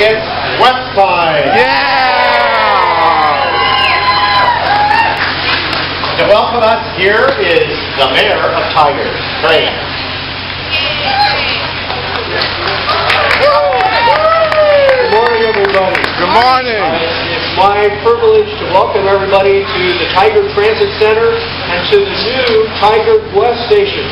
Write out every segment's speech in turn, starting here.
It's West time. To welcome us here is the mayor of Tigard, Craig. Good morning, everybody. Good morning. It's my privilege to welcome everybody to the Tigard Transit Center and to the new Tigard West Station.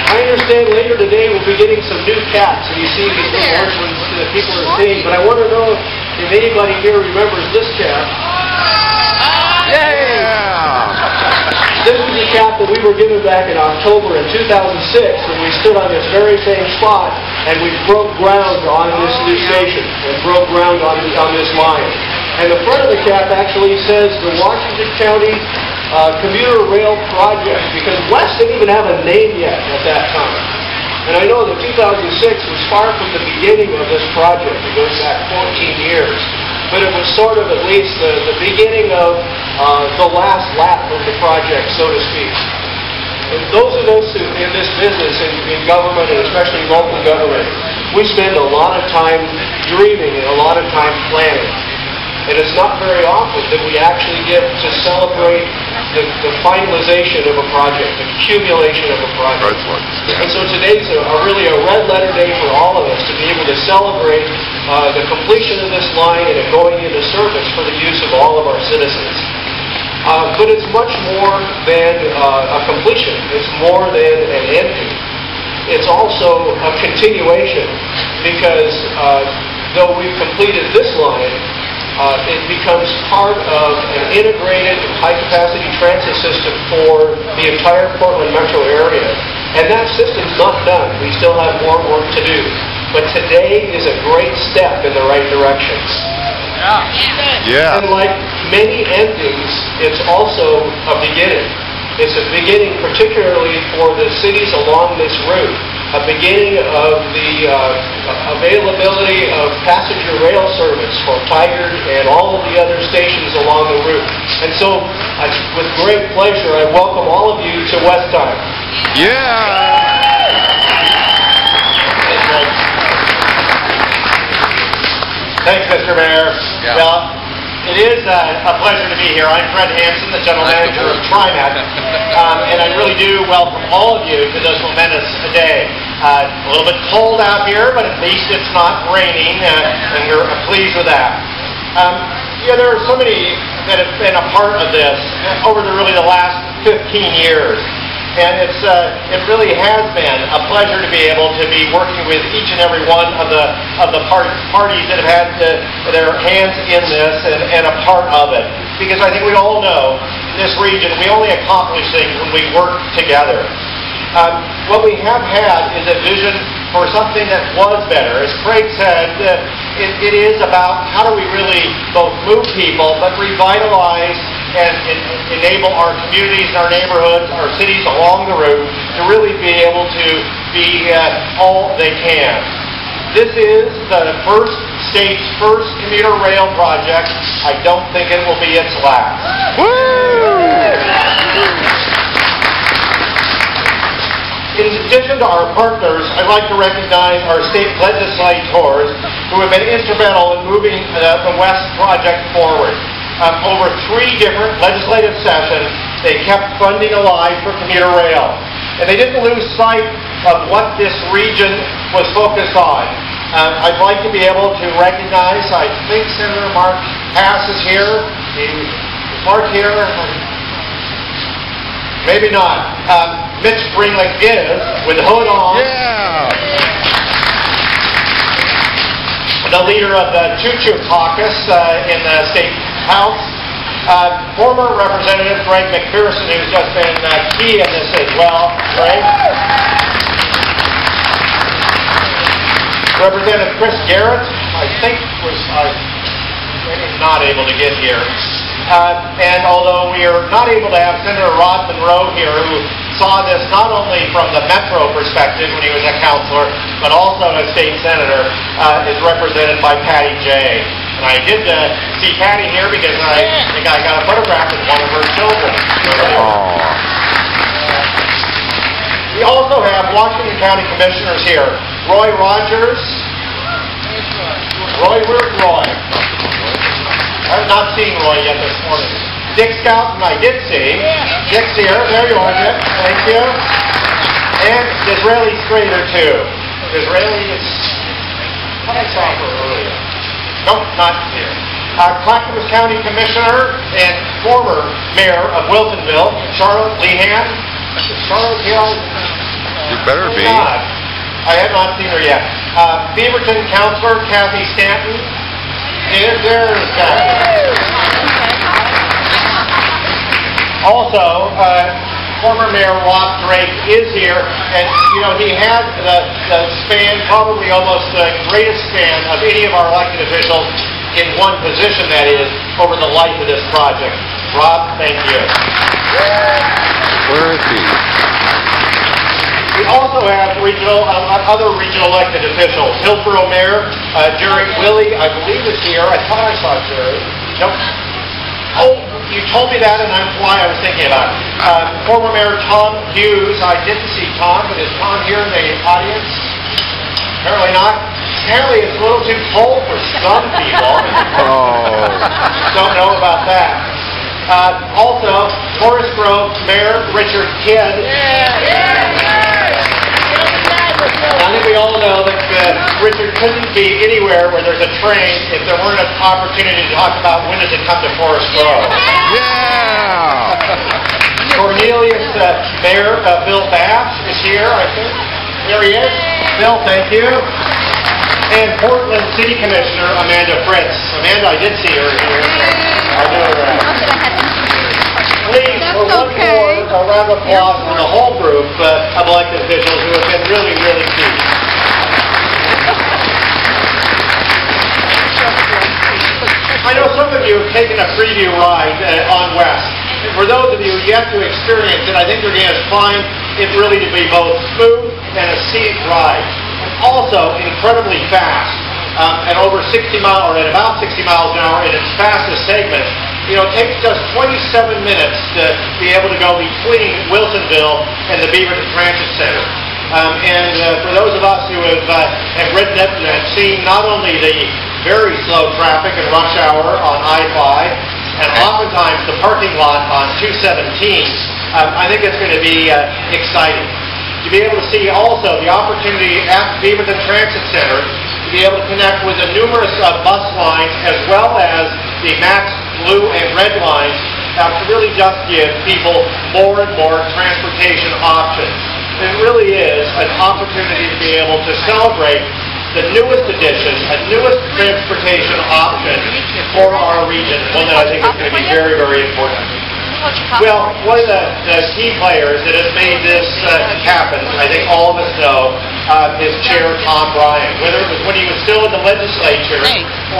I understand later today we'll be getting some new caps, and you see these orange ones that people are seeing, but I want to know if anybody here remembers this cap. This is a cap that we were given back in October in 2006 when we stood on this very same spot and we broke ground on this new station and broke ground on this line. And the front of the cap actually says the Washington County Commuter Rail Project, because West didn't even have a name yet at that time. And I know that 2006 was far from the beginning of this project. It goes back 14 years. But it was sort of at least the beginning of the last lap of the project, so to speak. And those of us in this business, in government, and especially local government, we spend a lot of time dreaming and a lot of time planning. And it's not very often that we actually get to celebrate the finalization of a project, the accumulation of a project. And so today's really a red letter day for all of us to be able to celebrate the completion of this line and it going into service for the use of all of our citizens. But it's much more than a completion. It's more than an ending. It's also a continuation because though we've completed this line, it becomes part of an integrated high-capacity transit system for the entire Portland metro area. And that system's not done. We still have more work to do. But today is a great step in the right direction. And like many endings, it's also a beginning. It's a beginning particularly for the cities along this route. A beginning of the availability of passenger rail service for Tigard and all of the other stations along the route. And so, with great pleasure, I welcome all of you to West Time. Thanks, Mr. Mayor. It is a pleasure to be here. I'm Fred Hansen, the General Manager of TriMet, and I really do welcome all of you to this momentous day. A little bit cold out here, but at least it's not raining, and we're pleased with that. There are so many that have been a part of this over the last 15 years. And it really has been a pleasure to be able to be working with each and every one of the parties that have had their hands in this and a part of it. Because I think we all know in this region we only accomplish things when we work together. What we have had is a vision for something that was better. As Craig said, it is about how do we really both move people but revitalize and enable our communities, our neighborhoods, our cities along the route to really be able to be all they can. This is the state's first commuter rail project. I don't think it will be its last. In addition to our partners, I'd like to recognize our state legislators who have been instrumental in moving the West project forward. Over 3 different legislative sessions, they kept funding alive for commuter rail. And they didn't lose sight of what this region was focused on. I'd like to be able to recognize, I think Senator Mark Hass is here. Is Mark here? Maybe not. Mitch Bringlick is, with the hood on. The leader of the Choo-Choo Caucus in the State House. Former Representative Greg McPherson, who's just been key in this as well. Greg. Representative Chris Garrett, I think was not able to get here. And although we are not able to have Senator Rod Monroe here, who saw this not only from the Metro perspective when he was a councilor, but also a state senator, is represented by Patty Jay. And I did see Patty here because I think I got a photograph with one of her children. We also have Washington County Commissioners here. Roy Rogers. Roy, where's Roy? I have not seen Roy yet this morning. Dick Scouten, I did see. Dick's here. There you are, Dick. Thank you. And Disraeli Strader, too. Disraeli is... I saw her earlier. Nope, not here. Clackamas County Commissioner and former Mayor of Wilsonville, Charlotte Lehan. Is Charlotte here? You better be. Not. I have not seen her yet. Beaverton Councilor Kathy Stanton. There's Kathy. Also, former Mayor Ross Drake is here, and you know he had the span, probably almost the greatest span of any of our elected officials in one position, that is, over the life of this project. Rob, thank you. Where is he? We also have other regional elected officials. Hillsborough Mayor Jerry Willie, I believe, is here. I thought I saw Jerry. Nope. Oh, you told me that, and that's why I was thinking about it. Former Mayor Tom Hughes. I didn't see Tom, but is Tom here in the audience? Apparently not. Apparently it's a little too cold for some people. Oh. Don't know about that. Also, Forest Grove Mayor Richard Kidd. I think we all know that Richard couldn't be anywhere where there's a train if there weren't an opportunity to talk about when does it come to Forest Grove. Yeah! Cornelius Mayor Bill Bass is here, I think. There he is. Bill, thank you. And Portland City Commissioner Amanda Fritz. Amanda, I did see her here. I'll do her right. Please, for one more, a round of applause for the whole group of elected officials who have been really, really key. I know some of you have taken a preview ride on West. And for those of you yet to experience it, I think you're going to find it really to be both smooth and a scenic ride. Also incredibly fast. At over 60 miles, or at about 60 miles an hour in its fastest segment. You know, it takes just 27 minutes to be able to go between Wilsonville and the Beaverton Transit Center. For those of us who have ridden it and seen not only the very slow traffic at rush hour on I-5, and oftentimes the parking lot on 217, I think it's going to be exciting. To be able to see also the opportunity at the Beaverton Transit Center to be able to connect with the numerous bus lines as well as the MAX blue and red lines to really just give people more and more transportation options. It really is an opportunity to be able to celebrate the newest addition, a newest transportation option for our region, one that I think is going to be very, very important. Well, one of the key players that has made this happen, I think all of us know, is Chair Tom Bryan. Whether it was when he was still in the legislature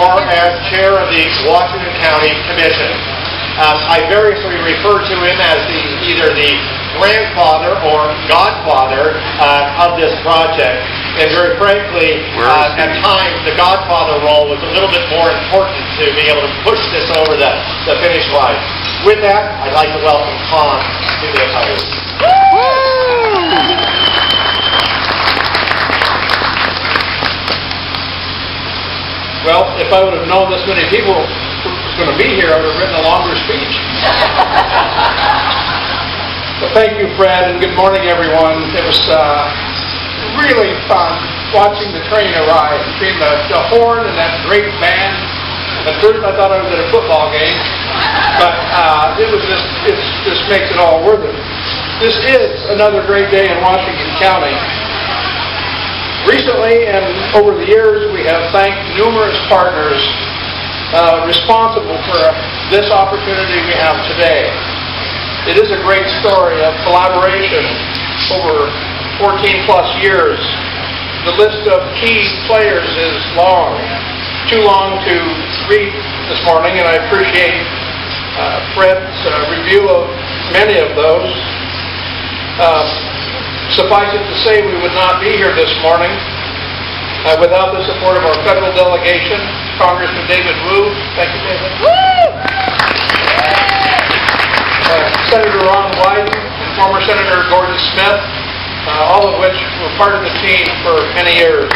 or as chair of the Washington County Commission. I variously refer to him as either the grandfather or godfather of this project. And very frankly, at times, the godfather role was a little bit more important to be able to push this over the finish line. With that, I'd like to welcome Tom to the podium. Well, if I would have known this many people were going to be here, I would have written a longer speech. Well, thank you, Fred, and good morning, everyone. It was really fun watching the train arrive between the horn and that great band. At first, I thought I was at a football game, but it just makes it all worth it. This is another great day in Washington County. Recently and over the years, we have thanked numerous partners responsible for this opportunity we have today. It is a great story of collaboration over 14 plus years. The list of key players is long. Too long to read this morning, and I appreciate Fred's review of many of those. Suffice it to say, we would not be here this morning without the support of our federal delegation, Congressman David Wu. Thank you, David. Senator Ron Wyden and former Senator Gordon Smith, all of which were part of the team for many years.